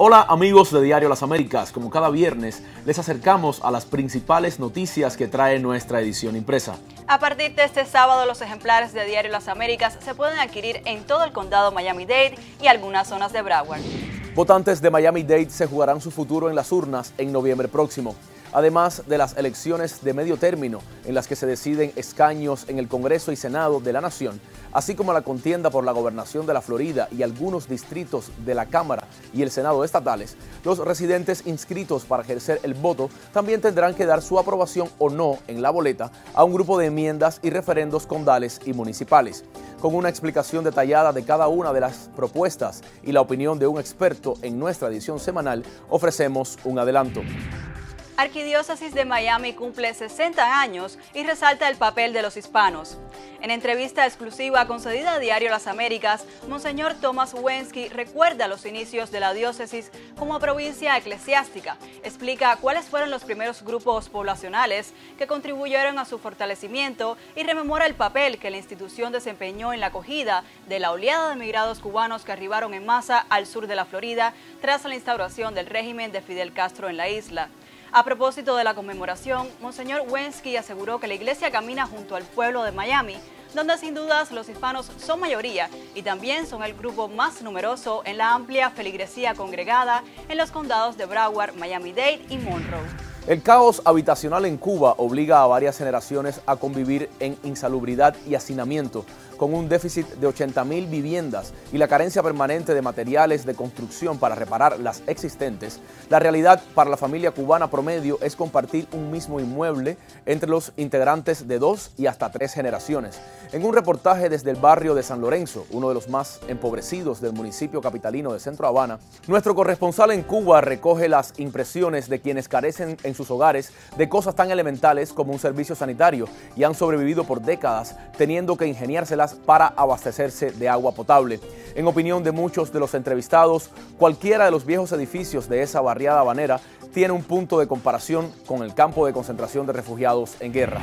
Hola amigos de Diario Las Américas, como cada viernes les acercamos a las principales noticias que trae nuestra edición impresa. A partir de este sábado los ejemplares de Diario Las Américas se pueden adquirir en todo el condado Miami-Dade y algunas zonas de Broward. Votantes de Miami-Dade se jugarán su futuro en las urnas en noviembre próximo. Además de las elecciones de medio término, en las que se deciden escaños en el Congreso y Senado de la Nación, así como la contienda por la gobernación de la Florida y algunos distritos de la Cámara y el Senado estatales, los residentes inscritos para ejercer el voto también tendrán que dar su aprobación o no en la boleta a un grupo de enmiendas y referendos condales y municipales. Con una explicación detallada de cada una de las propuestas y la opinión de un experto en nuestra edición semanal, ofrecemos un adelanto. Arquidiócesis de Miami cumple 60 años y resalta el papel de los hispanos. En entrevista exclusiva concedida a Diario Las Américas, Monseñor Thomas Wensky recuerda los inicios de la diócesis como provincia eclesiástica, explica cuáles fueron los primeros grupos poblacionales que contribuyeron a su fortalecimiento y rememora el papel que la institución desempeñó en la acogida de la oleada de migrados cubanos que arribaron en masa al sur de la Florida tras la instauración del régimen de Fidel Castro en la isla. A propósito de la conmemoración, Monseñor Wensky aseguró que la iglesia camina junto al pueblo de Miami, donde sin dudas los hispanos son mayoría y también son el grupo más numeroso en la amplia feligresía congregada en los condados de Broward, Miami-Dade y Monroe. El caos habitacional en Cuba obliga a varias generaciones a convivir en insalubridad y hacinamiento, con un déficit de 80,000 viviendas y la carencia permanente de materiales de construcción para reparar las existentes. La realidad para la familia cubana promedio es compartir un mismo inmueble entre los integrantes de 2 y hasta 3 generaciones. En un reportaje desde el barrio de San Lorenzo, uno de los más empobrecidos del municipio capitalino de Centro Habana, nuestro corresponsal en Cuba recoge las impresiones de quienes carecen en sus hogares de cosas tan elementales como un servicio sanitario y han sobrevivido por décadas teniendo que ingeniárselas para abastecerse de agua potable. En opinión de muchos de los entrevistados, cualquiera de los viejos edificios de esa barriada habanera tiene un punto de comparación con el campo de concentración de refugiados en guerra.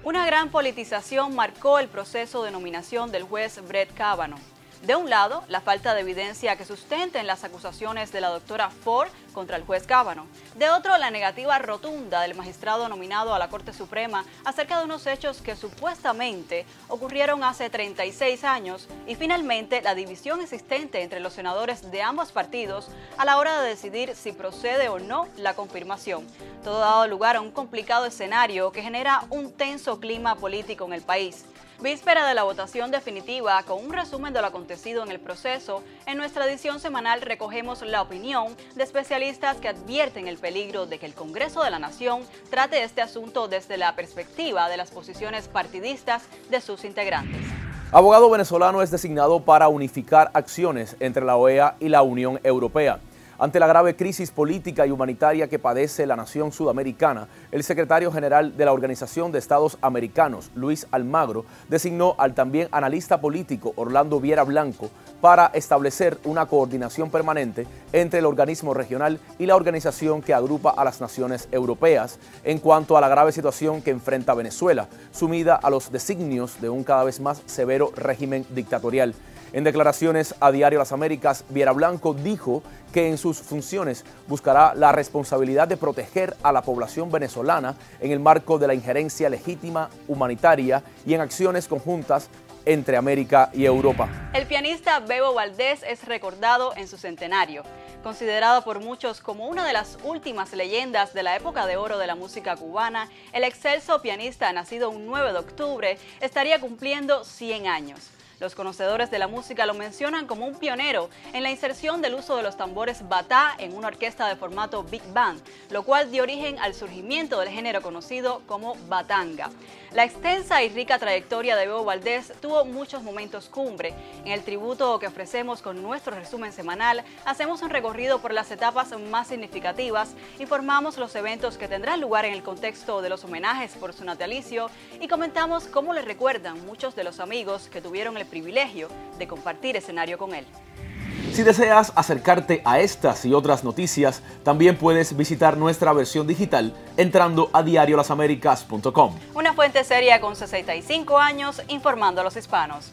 Una gran politización marcó el proceso de nominación del juez Brett Kavanaugh. De un lado, la falta de evidencia que sustenten las acusaciones de la doctora Ford contra el juez Kavanaugh. De otro, la negativa rotunda del magistrado nominado a la Corte Suprema acerca de unos hechos que supuestamente ocurrieron hace 36 años. Y finalmente, la división existente entre los senadores de ambos partidos a la hora de decidir si procede o no la confirmación. Todo ha dado lugar a un complicado escenario que genera un tenso clima político en el país. Víspera de la votación definitiva, con un resumen de lo acontecido en el proceso, en nuestra edición semanal recogemos la opinión de especialistas que advierten el peligro de que el Congreso de la Nación trate este asunto desde la perspectiva de las posiciones partidistas de sus integrantes. Abogado venezolano es designado para unificar acciones entre la OEA y la Unión Europea. Ante la grave crisis política y humanitaria que padece la nación sudamericana, el secretario general de la Organización de Estados Americanos, Luis Almagro, designó al también analista político Orlando Viera Blanco para establecer una coordinación permanente entre el organismo regional y la organización que agrupa a las naciones europeas en cuanto a la grave situación que enfrenta Venezuela, sumida a los designios de un cada vez más severo régimen dictatorial. En declaraciones a Diario Las Américas, Viera Blanco dijo que en sus funciones buscará la responsabilidad de proteger a la población venezolana en el marco de la injerencia legítima, humanitaria y en acciones conjuntas entre América y Europa. El pianista Bebo Valdés es recordado en su centenario. Considerado por muchos como una de las últimas leyendas de la época de oro de la música cubana, el excelso pianista nacido un 9 de octubre estaría cumpliendo 100 años. Los conocedores de la música lo mencionan como un pionero en la inserción del uso de los tambores batá en una orquesta de formato big band, lo cual dio origen al surgimiento del género conocido como batanga. La extensa y rica trayectoria de Bebo Valdés tuvo muchos momentos cumbre. En el tributo que ofrecemos con nuestro resumen semanal, hacemos un recorrido por las etapas más significativas, informamos los eventos que tendrán lugar en el contexto de los homenajes por su natalicio y comentamos cómo le recuerdan muchos de los amigos que tuvieron el privilegio de compartir escenario con él. Si deseas acercarte a estas y otras noticias, también puedes visitar nuestra versión digital entrando a diariolasaméricas.com. Una fuente seria con 65 años informando a los hispanos.